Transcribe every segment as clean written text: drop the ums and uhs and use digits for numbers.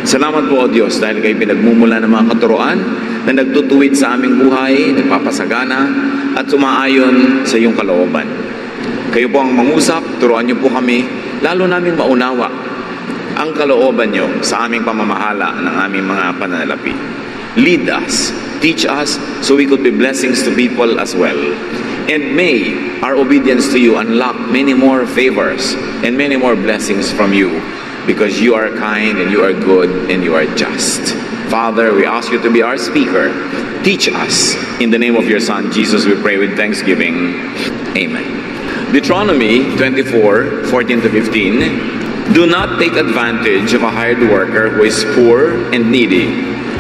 Salamat po, O Diyos, dahil kayo pinagmumula ng mga katuroan na nagtutuwid sa aming buhay, nagpapasagana, at sumaayon sa iyong kalooban. Kayo po ang mangusap, turuan niyo po kami, lalo namin maunawa ang kalooban niyo sa aming pamamahala ng aming mga pananalapi. Lead us, teach us, so we could be blessings to people as well. And may our obedience to you unlock many more favors and many more blessings from you, because you are kind and you are good and you are just. Father, we ask you to be our speaker. Teach us. In the name of your Son, Jesus, we pray with thanksgiving. Amen. Deuteronomy 24:14-15. Do not take advantage of a hired worker who is poor and needy.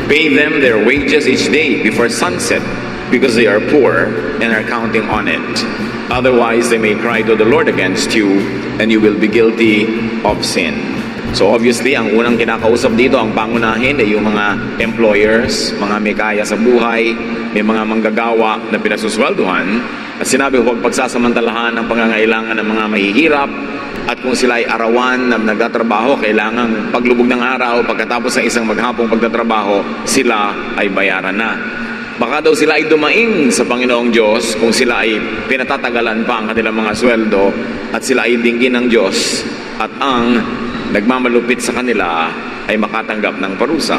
Pay them their wages each day before sunset, because they are poor and are counting on it. Otherwise, they may cry to the Lord against you, and you will be guilty of sin. So obviously, ang unang kinakausap dito, ang pangunahin ay yung mga employers, mga may kaya sa buhay, may mga manggagawa na pinasuswelduhan. At sinabi, huwag pagsasamantalahan ang pangangailangan ng mga mahihirap. At kung sila ay arawan na nagtatrabaho, kailangan paglubog ng araw, pagkatapos ng isang maghapong pagtatrabaho, sila ay bayaran na. Baka daw sila ay dumaing sa Panginoong Diyos kung sila ay pinatatagalan pa ang kanilang mga sweldo at sila ay dinggin ng Diyos at ang nagmamalupit sa kanila ay makatanggap ng parusa.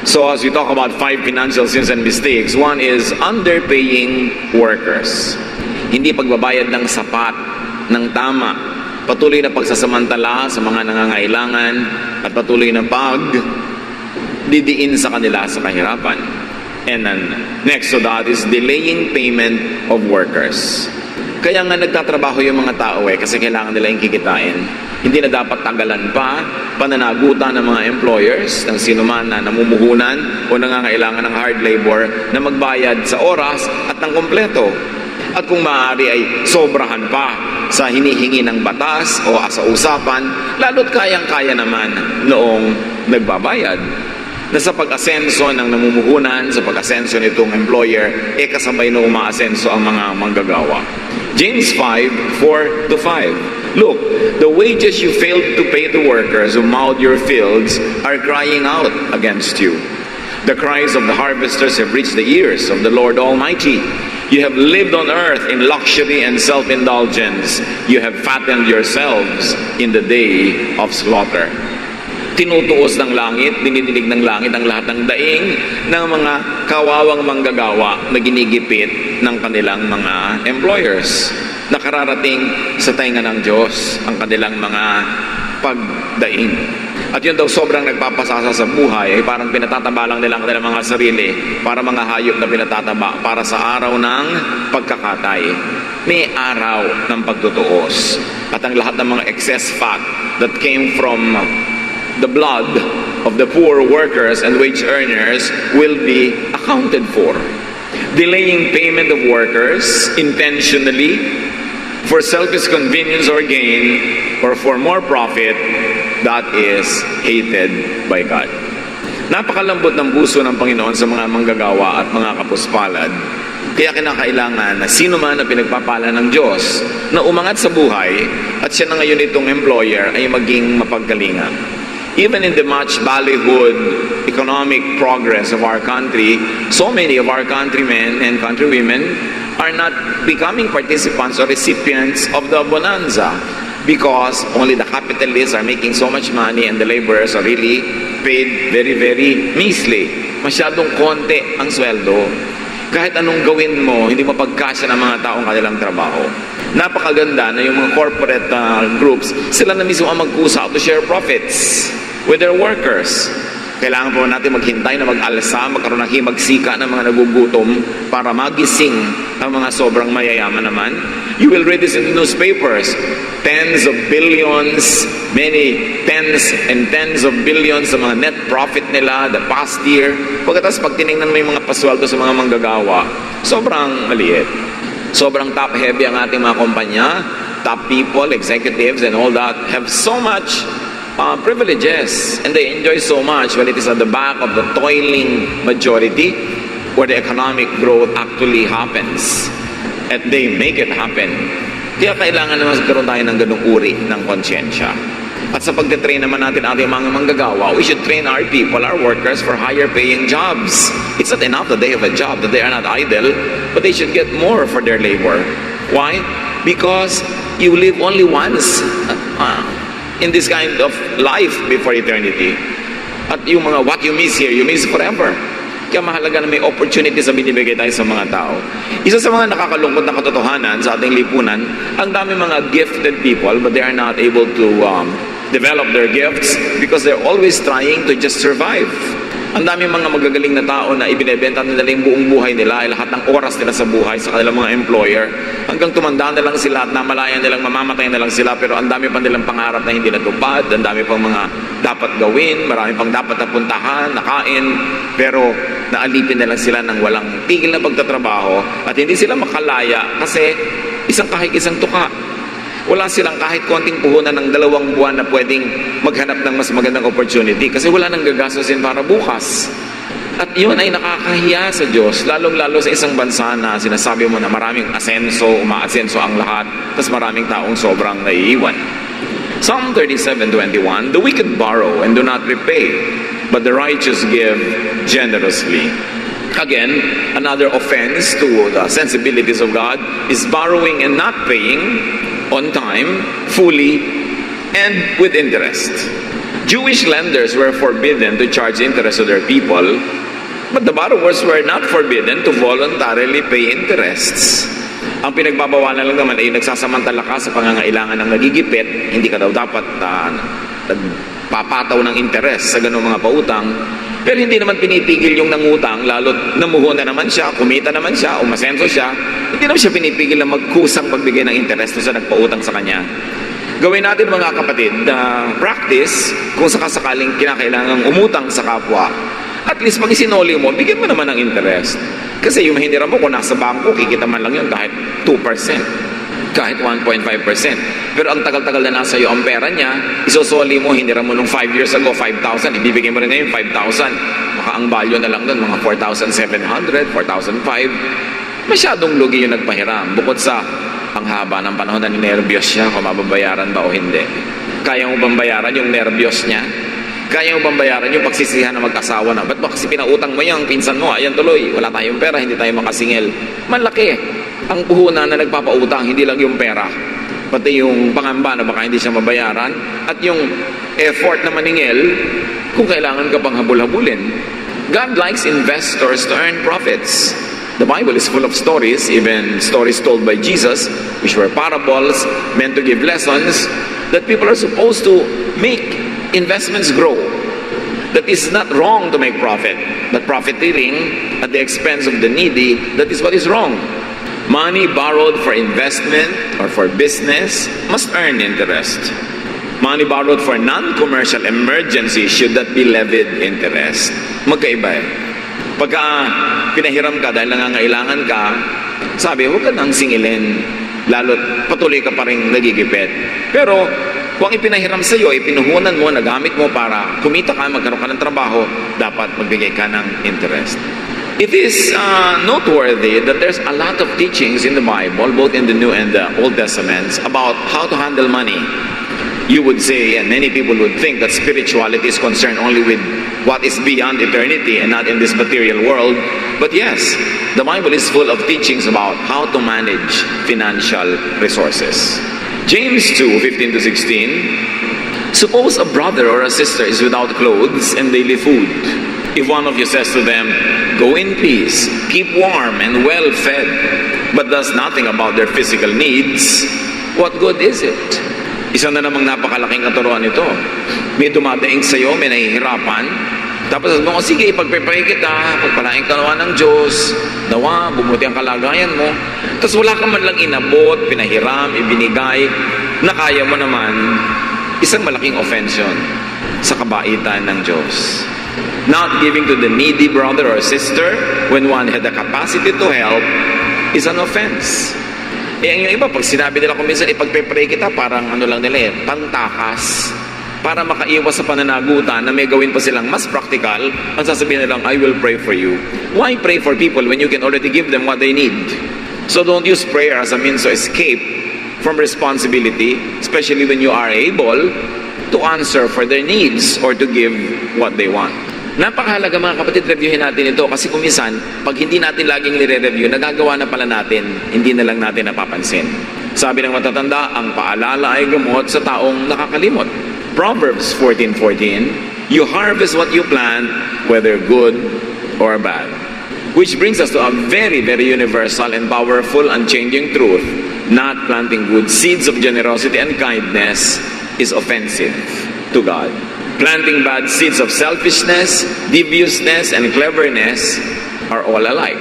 So as we talk about 5 financial sins and mistakes, one is underpaying workers. Hindi pagbabayad ng sapat, ng tama, patuloy na pagsasamantala sa mga nangangailangan at patuloy na pagdidiin sa kanila sa kahirapan. And then next to that is delaying payment of workers. Kaya nga nagtatrabaho yung mga tao kasi kailangan nila yung kikitain. Hindi na dapat tagalan pa, pananagutan ng mga employers, ng sinuman na namumuhunan o nangangailangan ng hard labor na magbayad sa oras at ng kompleto. At kung maaari ay sobrahan pa sa hinihingi ng batas o sa usapan, lalo't kayang-kaya naman noong nagbabayad. Na sa pag-asenso ng namumuhunan, sa pag-asenso nitong employer, kasabay na umaasenso ang mga manggagawa. James 5:4-5. Look, the wages you failed to pay the workers who mowed your fields are crying out against you. The cries of the harvesters have reached the ears of the Lord Almighty. You have lived on earth in luxury and self-indulgence. You have fattened yourselves in the day of slaughter. Tinutuos ng langit, dinidinig ng langit ang lahat ng daing ng mga kawawang manggagawa na ginigipit ng kanilang mga employers. Nakararating sa tainga ng Diyos ang kanilang mga pagdaing. At yun daw sobrang nagpapasasa sa buhay, ay parang pinatataba lang nila ang kanilang mga sarili para mga hayop na pinatataba para sa araw ng pagkakatay. May araw ng pagtutuos. At ang lahat ng mga excess fat that came from the blood of the poor workers and wage earners will be accounted for. Delaying payment of workers intentionally for selfish convenience or gain or for more profit, that is hated by God. Napakalambot ng puso ng Panginoon sa mga manggagawa at mga kapuspalad. Kaya kinakailangan na sino man na pinagpapala ng Diyos na umangat sa buhay at siya na ngayon itong employer ay maging mapagkalinga. Even in the much ballyhooed economic progress of our country, so many of our countrymen and countrywomen are not becoming participants or recipients of the bonanza because only the capitalists are making so much money and the laborers are really paid very, very measly. Masyadong konti ang sweldo. Kahit anong gawin mo, hindi mapagkasya ng mga taong kanilang trabaho. Napakaganda na yung mga corporate groups, sila na mismo ang magkusa to share profits with their workers. Kailangan po natin maghintay na mag-alsa, magkaroon ng himagsika ng mga nagugutom para magising ang mga sobrang mayayaman naman. You will read this in the newspapers. Tens of billions, many tens and tens of billions sa mga net profit nila the past year. Pagkatapos pag tinignan mo yung mga pasweldo sa mga manggagawa, sobrang maliit. Sobrang top-heavy ang ating mga kumpanya. Top people, executives, and all that have so much privileges, and they enjoy so much, but it is at the back of the toiling majority where the economic growth actually happens, and they make it happen. Kaya kailangan naman magkaroon tayo ng ganung uri ng konsyensya. At sa pagtitrain naman natin ating mga manggagawa, we should train our people, our workers, for higher paying jobs. It's not enough that they have a job, that they are not idle, but they should get more for their labor. Why? Because you live only once in this kind of life before eternity. At yung mga what you miss here, you miss forever. Kaya mahalaga na may opportunity sa binibigay tayo sa mga tao. Isa sa mga nakakalungkot na katotohanan sa ating lipunan, ang dami mga gifted people but they are not able to develop their gifts because they're always trying to just survive. Ang dami mga magagaling na tao na ibinebenta nila yung buong buhay nila, lahat ng oras nila sa buhay sa kanilang mga employer, hanggang tumanda na lang sila at namalayan nilang mamamatay na lang sila, pero ang dami pa nilang pangarap na hindi natupad, ang dami pang mga dapat gawin, marami pang dapat napuntahan, nakain, pero naalipin na lang sila ng walang tigil na pagtatrabaho at hindi sila makalaya kasi isang kahit isang tuka. Wala silang kahit konting puhunan ng 2 buwan na pwedeng maghanap ng mas magandang opportunity kasi wala nang gagastusin para bukas. At yun ay nakakahiya sa Diyos, lalong-lalo sa isang bansa na sinasabi mo na maraming asenso, umaasenso ang lahat, tapos maraming taong sobrang naiiwan. Psalm 37:21, the wicked borrow and do not repay, but the righteous give generously. Again, another offense to the sensibilities of God is borrowing and not paying on time, fully, and with interest. Jewish lenders were forbidden to charge interest to their people, but the borrowers were not forbidden to voluntarily pay interests. Ang pinagbabawalan lang naman ay nagsasamantala ka sa pangangailangan ng nagigipit, hindi ka daw dapat papataw ng interest sa ganung mga pautang, pero hindi naman pinipigil yung nangutang, lalo't namuho na naman siya, kumita naman siya, umasenso siya, hindi naman siya pinipigil na magkusang pagbigay ng interest sa nagpautang sa kanya. Gawin natin mga kapatid na practice kung sakasakaling kinakailangang umutang sa kapwa, at least pag isinoli mo, bigyan mo naman ng interest. Kasi yung hiniram mo kung nasa bangko, kikita man lang yun kahit 2%. Kahit 1.5%. Pero ang tagal-tagal na nasa iyo ang pera niya, isosoli mo, hiniram mo nung 5 years ago, 5,000, ibibigay mo rin ngayon 5,000. Baka ang value na lang doon, mga 4,700, 4,500. Masyadong lugi yung nagpahiram. Bukod sa ang haba ng panahon na ninervyos siya kung mababayaran ba o hindi. Kaya mo bang bayaran yung nervyos niya? Kaya mo bang bayaran yung pagsisihan na mag-asawa na? Ba't ba kasi pinautang mo yung pinsan mo? Ayan tuloy, wala tayong pera, hindi tayo makasingil. Malaki ang puhunan na nagpapautang, hindi lang yung pera, pati yung pangamba na baka hindi siya mabayaran, at yung effort na maningil kung kailangan ka pang habul-habulin. God likes investors to earn profits. The Bible is full of stories, even stories told by Jesus, which were parables meant to give lessons, that people are supposed to make investments grow. That is not wrong to make profit, but profiteering at the expense of the needy, that is what is wrong. Money borrowed for investment or for business must earn interest. Money borrowed for non-commercial emergency should not be levied interest. Magkaiba eh. Pagka pinahiram ka dahil nangangailangan ka, sabi, huwag ka nang singilin, lalo't patuloy ka pa rin nagigipit. Pero kung ipinahiram sa iyo, ipinuhunan mo, nagamit mo para kumita ka, magkaroon ka ng trabaho, dapat magbigay ka ng interest. It is noteworthy that there's a lot of teachings in the Bible, both in the New and the Old Testaments, about how to handle money. You would say, and many people would think, that spirituality is concerned only with what is beyond eternity and not in this material world. But yes, the Bible is full of teachings about how to manage financial resources. James 2:15-16, suppose a brother or a sister is without clothes and daily food. If one of you says to them, go in peace, keep warm and well fed, but does nothing about their physical needs, what good is it? Isa na namang napakalaking katuruan ito. May dumadaing sa'yo, may nahihirapan, tapos sabi mo, sige, ipagpipray kita, pagpalaing ka naman ng Diyos, nawa, bumuti ang kalagayan mo. Tapos wala ka man lang inabot, pinahiram, ibinigay, na kaya mo naman, isang malaking offense yun sa kabaitan ng Diyos. Not giving to the needy brother or sister when one had the capacity to help is an offense. Yung iba, pag sinabi nila kung minsan ipagpe-pray kita, parang ano lang nila pantakas, para makaiwas sa pananagutan na may gawin pa silang mas practical, ang sasabihin nilang, I will pray for you. Why pray for people when you can already give them what they need? So don't use prayer as a means to escape from responsibility, especially when you are able to answer for their needs or to give what they want. Napakahalaga mga kapatid, reviewin natin ito kasi kung minsan, pag hindi natin laging nire-review, nagagawa na pala natin, hindi na lang natin napapansin. Sabi ng matatanda, ang paalala ay gamot sa taong nakakalimot. Proverbs 14:14, you harvest what you plant, whether good or bad. Which brings us to a very, very universal and powerful, unchanging truth. Not planting good seeds of generosity and kindness is offensive to God. Planting bad seeds of selfishness, deviousness, and cleverness are all alike.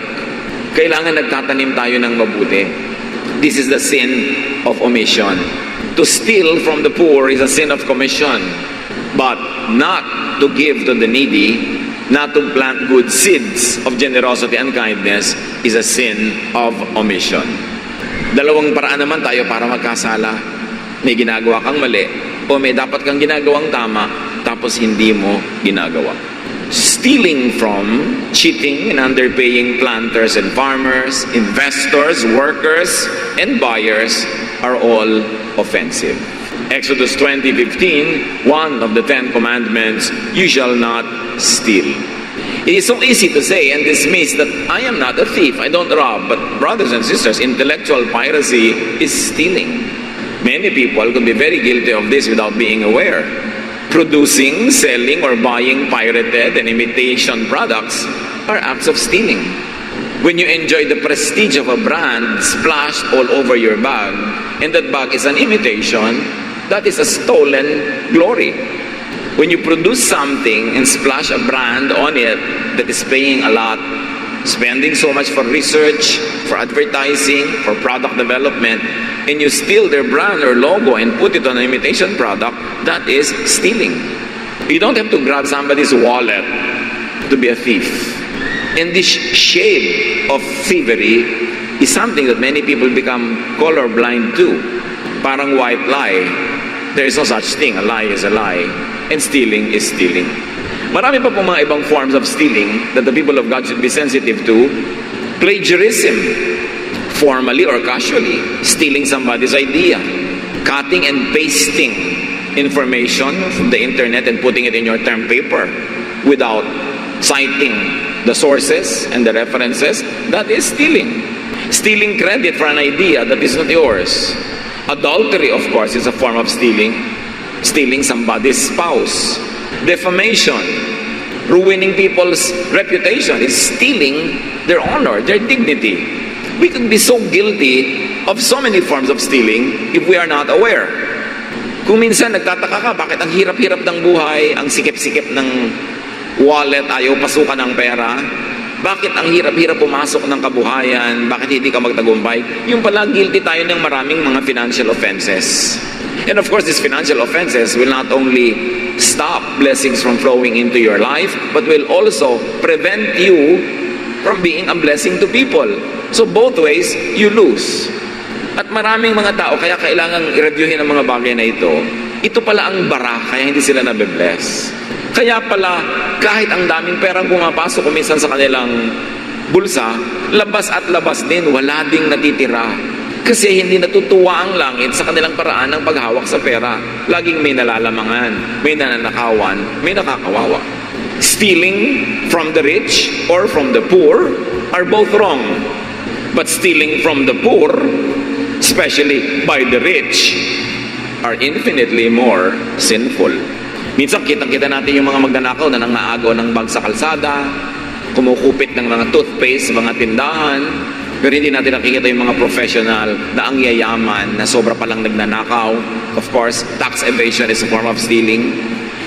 Kailangan nagtatanim tayo ng mabuti. This is the sin of omission. To steal from the poor is a sin of commission. But not to give to the needy, not to plant good seeds of generosity and kindness is a sin of omission. Dalawang paraan naman tayo para magkasala. May ginagawa kang mali o may dapat kang ginagawang tama tapos hindi mo ginagawa. Stealing from, cheating, and underpaying planters and farmers, investors, workers, and buyers are all offensive. Exodus 20:15, one of the 10 commandments, you shall not steal. It is so easy to say and dismiss that I am not a thief, I don't rob, but brothers and sisters, intellectual piracy is stealing. Many people could be very guilty of this without being aware. Producing, selling, or buying pirated and imitation products are acts of stealing. When you enjoy the prestige of a brand splashed all over your bag, and that bag is an imitation, that is a stolen glory. When you produce something and splash a brand on it that is paying a lot, spending so much for research, for advertising, for product development, and you steal their brand or logo and put it on an imitation product, that is stealing. You don't have to grab somebody's wallet to be a thief. And this shade of thievery is something that many people become colorblind to. Parang white lie. There is no such thing. A lie is a lie. And stealing is stealing. Marami pa pong mga ibang forms of stealing that the people of God should be sensitive to. Plagiarism, formally or casually, stealing somebody's idea. Cutting and pasting information from the internet and putting it in your term paper without citing the sources and the references, that is stealing. Stealing credit for an idea that is not yours. Adultery, of course, is a form of stealing. Stealing somebody's spouse. Defamation, ruining people's reputation, is stealing their honor, their dignity. We could be so guilty of so many forms of stealing if we are not aware. Kung minsan nagtataka ka, bakit ang hirap-hirap ng buhay, ang sikip-sikip ng wallet, ayaw pasukan ng pera, bakit ang hirap-hirap pumasok ng kabuhayan, bakit hindi ka magtagumpay, yung pala guilty tayo ng maraming mga financial offenses. And of course, these financial offenses will not only stop blessings from flowing into your life, but will also prevent you from being a blessing to people. So both ways, you lose. At maraming mga tao, kaya kailangang i-reviewin ang mga bagay na ito pala ang bara, kaya hindi sila nabe-bless. Kaya pala, kahit ang daming perang pumapasok kuminsan sa kanilang bulsa, labas at labas din, wala ding natitira. Kasi hindi natutuwa ang langit sa kanilang paraan ng paghawak sa pera. Laging may nalalamangan, may nananakawan, may nakakawawa. Stealing from the rich or from the poor are both wrong. But stealing from the poor, especially by the rich, are infinitely more sinful. Minsan kitang-kita natin yung mga magnanakaw na nangaagaw ng bag sa kalsada, kumukupit ng mga toothpaste sa mga tindahan, pero hindi natin nakikita yung mga professional na ang yayaman na sobra palang nagnanakaw. Of course, tax evasion is a form of stealing.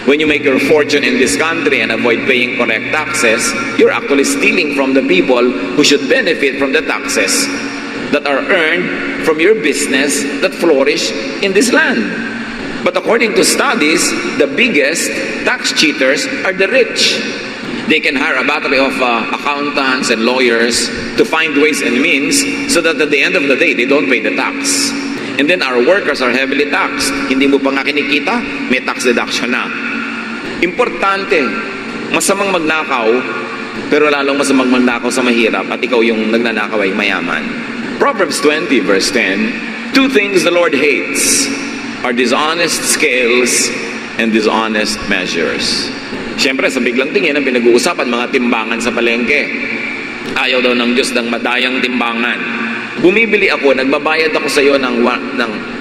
When you make your fortune in this country and avoid paying correct taxes, you're actually stealing from the people who should benefit from the taxes that are earned from your business that flourish in this land. But according to studies, the biggest tax cheaters are the rich. They can hire a battery of accountants and lawyers to find ways and means so that at the end of the day, they don't pay the tax. And then our workers are heavily taxed. Hindi mo pa nga kinikita, may tax deduction na. Importante, masamang magnakaw, pero lalong masamang magnakaw sa mahirap at ikaw yung nagnanakaw ay mayaman. Proverbs 20 verse 10, two things the Lord hates are dishonest scales and dishonest measures. Siyempre, sa biglang tingin ang pinag-uusapan, mga timbangan sa palengke. Ayaw daw ng Diyos ng madayang timbangan. Bumibili ako, nagbabayad ako sa iyo ng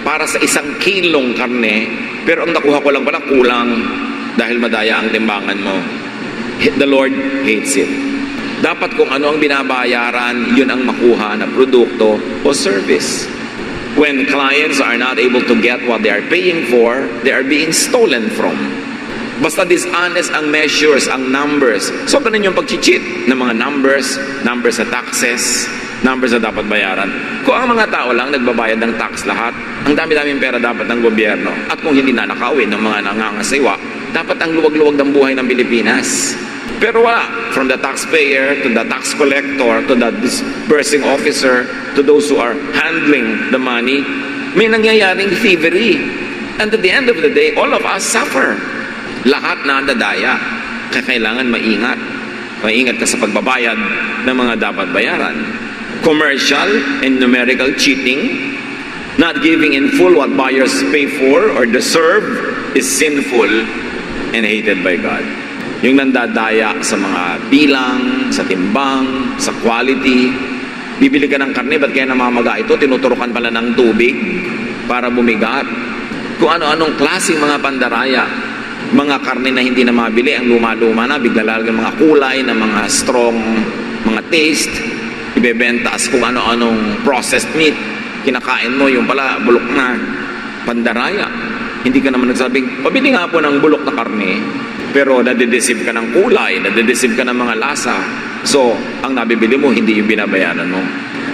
para sa 1 kilong karne, pero ang nakuha ko lang pala kulang dahil madaya ang timbangan mo. The Lord hates it. Dapat kung ano ang binabayaran, yun ang makuha na produkto o service. When clients are not able to get what they are paying for, they are being stolen from. Basta dishonest ang measures, ang numbers. So, ganun yung pag-cheat ng mga numbers sa taxes, numbers na dapat bayaran. Kung ang mga tao lang nagbabayad ng tax lahat, ang dami-daming pera dapat ng gobyerno. At kung hindi na nakawin ng mga nangangasaywa, dapat ang luwag-luwag ng buhay ng Pilipinas. Pero wala. From the taxpayer, to the tax collector, to the disbursing officer, to those who are handling the money, may nangyayaring thievery. And at the end of the day, all of us suffer. Lahat na dadaya. Kailangan maingat. Maingat ka sa pagbabayad ng mga dapat bayaran. Commercial and numerical cheating, not giving in full what buyers pay for or deserve, is sinful and hated by God. Yung nandadaya sa mga bilang, sa timbang, sa quality. Bibili ka ng karne, ba't kaya namamaga ito? Tinuturukan pala ng tubig para bumigat. Kung ano-anong klaseng mga pandaraya. Mga karne na hindi na mabili, ang luma-luma na, bigla lalagyan mga kulay na mga strong, mga taste. Ibebenta as kung ano-anong processed meat. Kinakain mo, yung pala, bulok na. Pandaraya. Hindi ka naman nagsabing, pabili nga po ng bulok na karne. Pero nadideceive ka ng kulay, nadideceive ka ng mga lasa. So, ang nabibili mo, hindi yung binabayaran mo.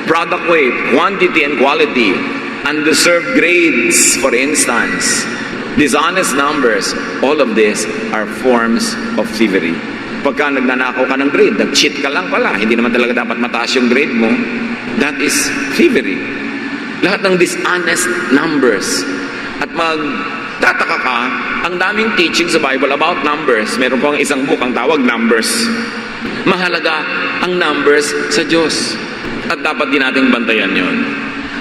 Product weight, quantity and quality, undeserved grades, for instance, dishonest numbers, all of this are forms of thievery. Pagka nagnanakaw ka ng grade, nag-cheat ka lang pala, hindi naman talaga dapat mataas yung grade mo, that is thievery. Lahat ng dishonest numbers. At tataka ka, ang daming teaching sa Bible about numbers. Meron pang isang book ang tawag Numbers. Mahalaga ang numbers sa Diyos. At dapat din nating bantayan yon.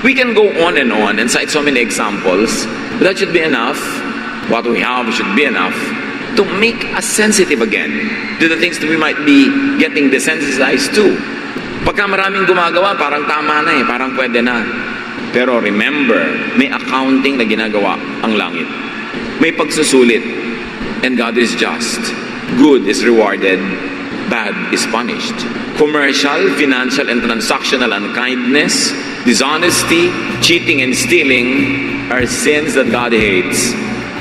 We can go on and cite so many examples. But that should be enough. What we have should be enough to make us sensitive again to the things that we might be getting desensitized to. Pagka maraming gumagawa, parang tama na parang pwede na. Pero remember, may accounting na ginagawa ang langit. May pagsusulit. And God is just. Good is rewarded. Bad is punished. Commercial, financial, and transactional unkindness, dishonesty, cheating, and stealing are sins that God hates,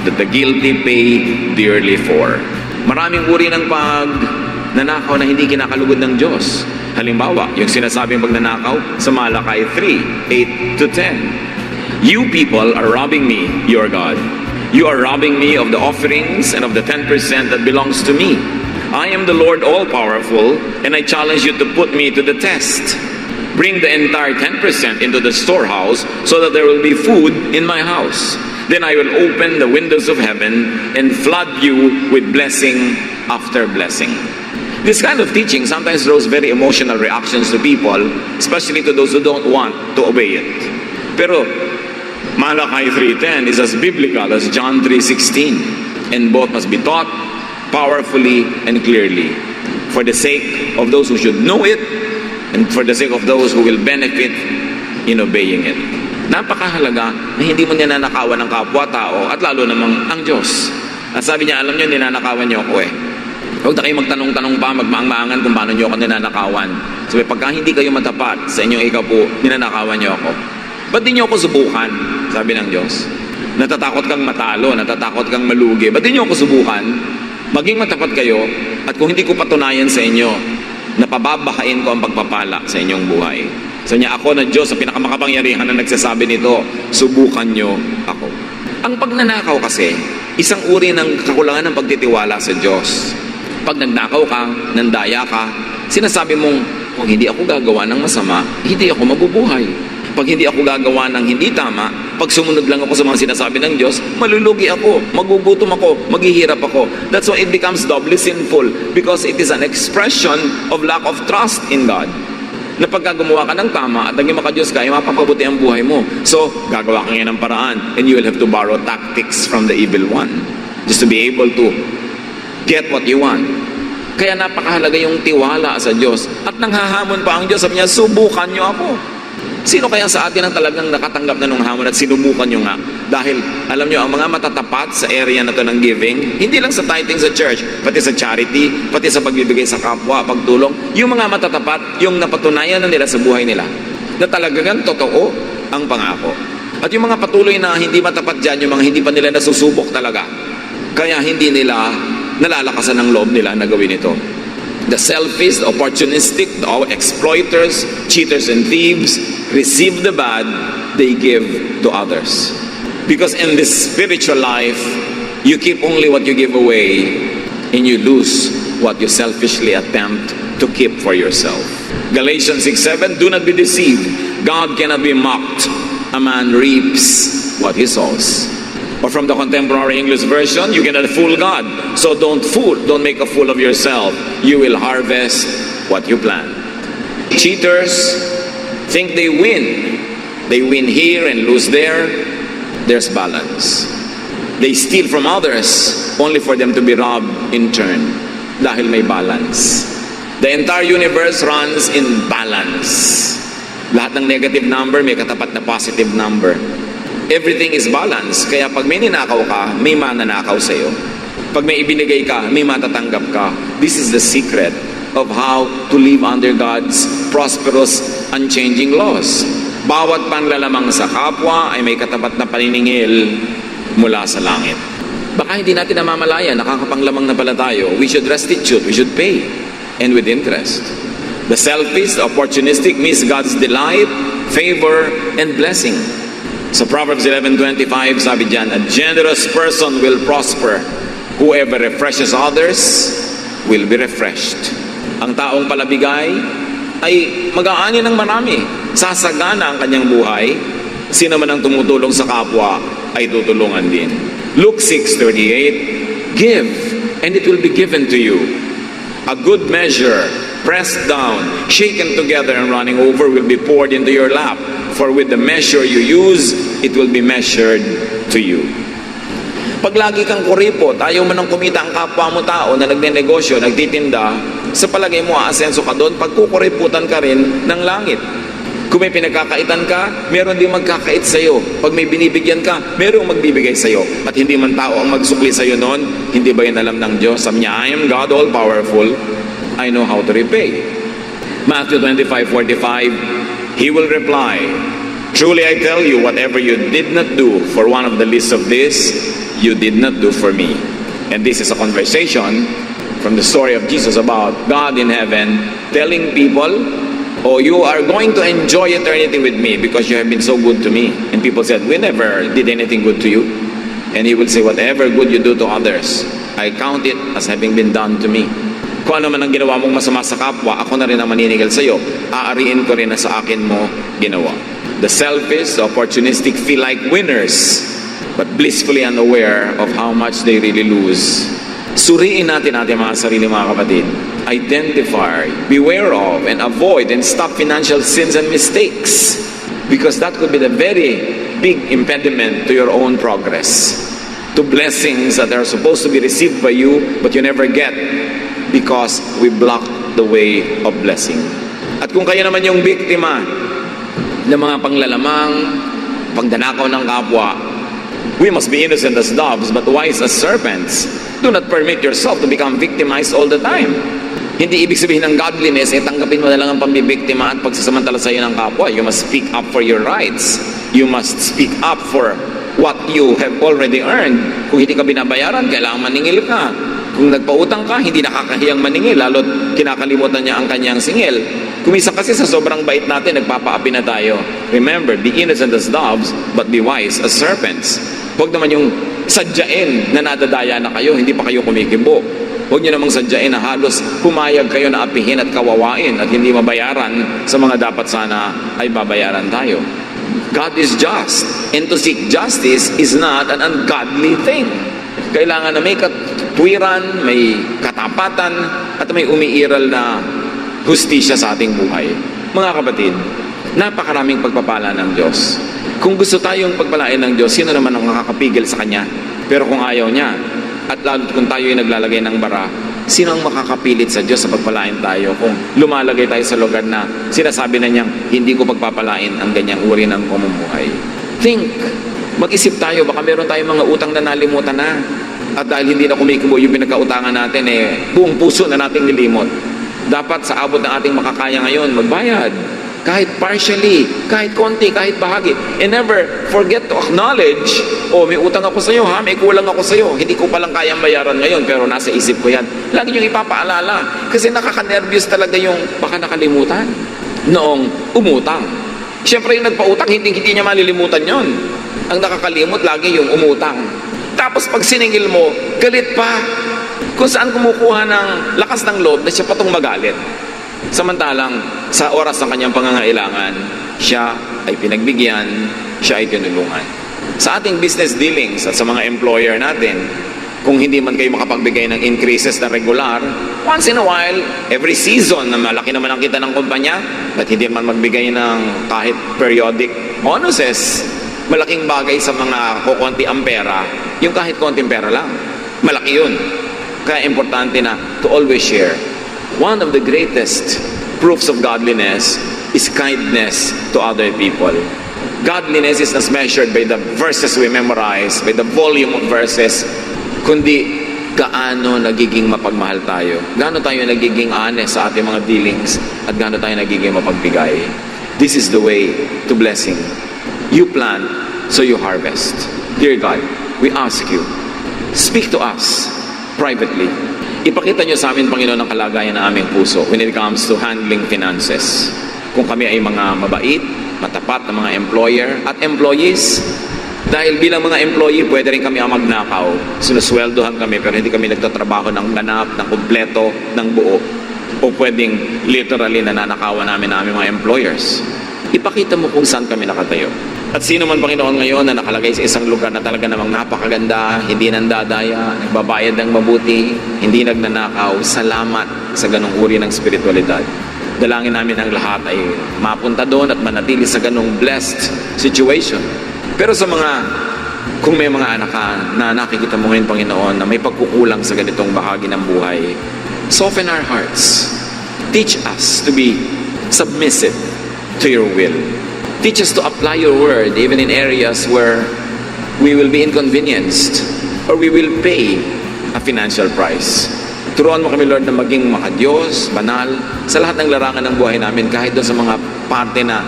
that the guilty pay dearly for. Maraming uri ng pagnanakaw na hindi kinakalugod ng Diyos. Halimbawa, yung sinasabing pagnanakaw sa Malakay 3, 8 to 10. You people are robbing me, your God. You are robbing me of the offerings and of the 10% that belongs to me. I am the Lord all-powerful, and I challenge you to put me to the test. Bring the entire 10% into the storehouse so that there will be food in my house. Then I will open the windows of heaven and flood you with blessing after blessing. This kind of teaching sometimes draws very emotional reactions to people, especially to those who don't want to obey it. Pero Malachi 3:10 is as biblical as John 3:16, and both must be taught powerfully and clearly for the sake of those who should know it and for the sake of those who will benefit in obeying it. Napakahalaga na hindi mo ninanakawan ng kapwa-tao at lalo namang ang Diyos. At sabi niya, alam niyo, ninanakawan niyo ako Huwag na kayo magtanong-tanong pa, magmaang-maangan kung paano niyo ako ninanakawan. Sabi, pagka hindi kayo matapat sa inyong ikapu, ninanakawan niyo ako. Ba't di niyo ako subukan? Sabi ng Diyos. Natatakot kang matalo, natatakot kang malugi. Ba't di niyo ako subukan? Maging matapat kayo, at kung hindi ko patunayan sa inyo, napababahain ko ang pagpapala sa inyong buhay. So niya, ako na Diyos, sa pinakamakapangyarihan na nagsasabi nito, subukan niyo ako. Ang pagnanakaw kasi, isang uri ng kakulangan ng pagtitiwala sa Diyos. Pag nagnakaw ka, nandaya ka, sinasabi mong, kung hindi ako gagawa ng masama, hindi ako mabubuhay. Pag hindi ako gagawa ng hindi tama, pag sumunod lang ako sa mga sinasabi ng Diyos, malulugi ako, magugutom ako, maghihirap ako. That's why it becomes doubly sinful because it is an expression of lack of trust in God. Na pagka gumawa ka ng tama at naging maka-Diyos ka, ay mapapabuti ang buhay mo. So, gagawa ka ngayon ng paraan and you will have to borrow tactics from the evil one. just to be able to get what you want. Kaya napakahalaga yung tiwala sa Diyos. At nanghahamon pa ang Diyos, sabi niya, subukan niyo ako. Sino kaya sa atin ang talagang nakatanggap na nung hamon at sinubukan niyo nga? Dahil, alam niyo, ang mga matatapat sa area na to ng giving, hindi lang sa tithing sa church, pati sa charity, pati sa pagbibigay sa kapwa, pagtulong, yung mga matatapat, yung napatunayan na nila sa buhay nila, na talagang totoo ang pangako. At yung mga patuloy na hindi matapat dyan, yung mga hindi pa nila nasusubok talaga, kaya hindi nila nalalakasan ng loob nila na gawin ito. The selfish, the opportunistic, the exploiters, cheaters and thieves receive the bad, they give to others. Because in this spiritual life, you keep only what you give away and you lose what you selfishly attempt to keep for yourself. Galatians 6:7, do not be deceived. God cannot be mocked. A man reaps what he sows. Or from the contemporary English version, you cannot fool God. So don't make a fool of yourself. You will harvest what you plant. Cheaters think they win. They win here and lose there. There's balance. They steal from others only for them to be robbed in turn. Dahil may balance. The entire universe runs in balance. Lahat ng negative number may katapat na positive number. Everything is balanced. Kaya pag may ninakaw ka, may mananakaw sa'yo. Pag may ibinigay ka, may matatanggap ka. This is the secret of how to live under God's prosperous, unchanging laws. Bawat panlalamang sa kapwa ay may katapat na paniningil mula sa langit. Baka hindi natin namamalaya, nakakapanglamang na pala tayo. We should restitute, we should pay, and with interest. The selfish, the opportunistic miss God's delight, favor, and blessing. So Proverbs 11:25, sabi diyan, a generous person will prosper. Whoever refreshes others will be refreshed. Ang taong palabigay ay mag-aani ng marami. Sasagana ang kanyang buhay. Sino man ang tumutulong sa kapwa ay tutulungan din. Luke 6:38, give and it will be given to you. A good measure, pressed down, shaken together and running over will be poured into your lap. For with the measure you use, it will be measured to you. Pag lagi kang kuripot, ayaw mo nang kumita ang kapwa mo tao na nagnenegosyo, nagtitinda, sa palagay mo aasenso ka doon, pagkukuriputan ka rin ng langit. Kung may pinagkakaitan ka, meron din magkakait sa'yo. Pag may binibigyan ka, merong magbibigay sa'yo. At hindi man tao ang magsukli sa'yo noon, hindi ba yun alam ng Diyos? Sabi niya, I am God all-powerful. I know how to repay. Matthew 25:45, He will reply, truly I tell you, whatever you did not do for one of the least of this, you did not do for me. And this is a conversation from the story of Jesus about God in heaven telling people, oh, you are going to enjoy eternity with me because you have been so good to me. And people said, we never did anything good to you. And He will say, whatever good you do to others, I count it as having been done to me. Kung ano man ang ginawa mong masama sa kapwa, ako na rin ang maniningil sa iyo. Aariin ko rin na sa akin mo ginawa. The selfish, the opportunistic feel like winners, but blissfully unaware of how much they really lose. Suriin natin mga sarili, mga kapatid. Identify, beware of, and avoid and stop financial sins and mistakes. Because that could be the very big impediment to your own progress. To blessings that are supposed to be received by you, but you never get. Because we block the way of blessing. At kung kayo naman yung biktima ng mga panglalamang, pagdanakaw ng kapwa, we must be innocent as doves, but wise as serpents. Do not permit yourself to become victimized all the time. Hindi ibig sabihin ng godliness, tanggapin mo na lang ang pambibiktima at pagsasamantala sa iyo ng kapwa. You must speak up for your rights. You must speak up for what you have already earned. Kung hindi ka binabayaran, kailangan maningil ka. Kung nagpautang ka, hindi nakakahiyang maningil, lalo't kinakalimutan niya ang kanyang singil. Kumisa kasi sa sobrang bait natin, nagpapaapi na tayo. Remember, be innocent as doves, but be wise as serpents. Huwag naman yung sadyain na nadadaya na kayo, hindi pa kayo kumikibo. Huwag niyo namang sadyain na halos pumayag kayo na apihin at kawawain at hindi mabayaran sa mga dapat sana ay babayaran tayo. God is just, and to seek justice is not an ungodly thing. Kailangan na may katwiran, may katapatan, at may umiiral na hustisya sa ating buhay. Mga kapatid, napakaraming pagpapala ng Diyos. Kung gusto tayong pagpalain ng Diyos, sino naman ang makakapigil sa Kanya? Pero kung ayaw niya, At lalo kung tayo ay naglalagay ng bara, sino ang makakapilit sa Diyos sa pagpalain tayo kung lumalagay tayo sa lugar na sinasabi na niyang hindi ko pagpapalain ang ganyang uri ng pamumuhay? Think, mag-isip tayo, baka meron tayong mga utang na nalimutan na. At dahil hindi na kumikibo yung pinagkautangan natin, buong puso na nating nilimot. Dapat sa abot ng ating makakaya ngayon, magbayad. Kahit partially, kahit konti, kahit bahagi. And never forget to acknowledge, may utang ako sa iyo, may kulang ako sa iyo. Hindi ko palang kayang bayaran ngayon, pero nasa isip ko yan. Lagi niyong ipapaalala. Kasi nakaka-nervous talaga yung baka nakalimutan noong umutang. Siyempre yung nagpautang, hindi niya malilimutan yon. Ang nakakalimot lagi yung umutang. Tapos pag siningil mo, galit pa. Kung saan kumukuha ng lakas ng loob na siya patong magalit. Samantalang sa oras ng kanyang pangangailangan, siya ay pinagbigyan, siya ay tinulungan. Sa ating business dealings at sa mga employer natin, kung hindi man kayo makapagbigay ng increases na regular, once in a while, every season na malaki naman ang kita ng kumpanya, at hindi man magbigay ng kahit periodic bonuses, malaking bagay sa mga kukunti ang pera, yung kahit konting pera lang, malaki yun. Kaya importante na to always share. One of the greatest proofs of godliness is kindness to other people. Godliness is not measured by the verses we memorize, by the volume of verses, kundi gaano nagiging mapagmahal tayo, gaano tayo nagiging honest sa ating mga dealings, at gaano tayo nagiging mapagbigay. This is the way to blessing. You plant, so you harvest. Dear God, we ask you, speak to us privately. Ipakita niyo sa amin, Panginoon, ang kalagayan ng aming puso when it comes to handling finances. Kung kami ay mga mabait, matapat na mga employer at employees, dahil bilang mga employee, pwede rin kami ang magnakaw. Sinusweldohan kami, pero hindi kami nagtatrabaho ng ganap, ng kumpleto, ng buo. O pwedeng literally nananakawan namin ng aming mga employers. Ipakita mo kung saan kami nakatayo. At sino man, Panginoon, ngayon na nakalagay sa isang lugar na talaga namang napakaganda, hindi nandadaya, nagbabayad ng mabuti, hindi nagnanakaw, salamat sa ganong uri ng spiritualidad. Dalangin namin ang lahat ay mapunta doon at manatili sa ganong blessed situation. Pero sa kung may mga anak ka na nakikita mo ngayon, Panginoon, na may pagkukulang sa ganitong bahagi ng buhay, soften our hearts. Teach us to be submissive to your will. Teach us to apply your word even in areas where we will be inconvenienced or we will pay a financial price. Turuan mo kami, Lord, na maging makadiyos, banal, sa lahat ng larangan ng buhay namin, kahit doon sa mga parte na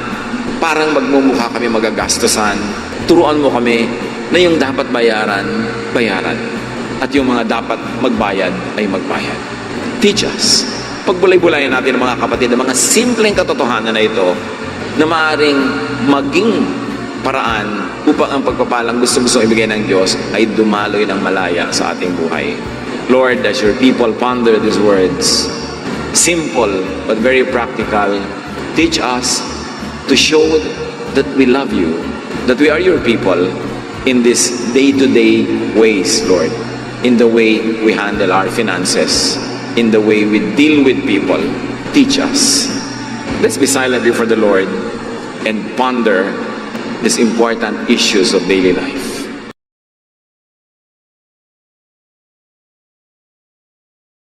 parang magmumukha kami magagastosan. Turuan mo kami na yung dapat bayaran, bayaran. At yung mga dapat magbayad, ay magbayad. Teach us. Pagbulay-bulayan natin ng mga kapatid, ng mga simpleng katotohanan na ito, na maaaring maging paraan upang ang pagpapalang gusto-gusto ibigay ng Diyos ay dumaloy ng malaya sa ating buhay. Lord, as your people ponder these words, simple but very practical, teach us to show that we love you, that we are your people in this day-to-day ways, Lord, in the way we handle our finances, in the way we deal with people. Teach us. Let's be silent before the Lord and ponder these important issues of daily life.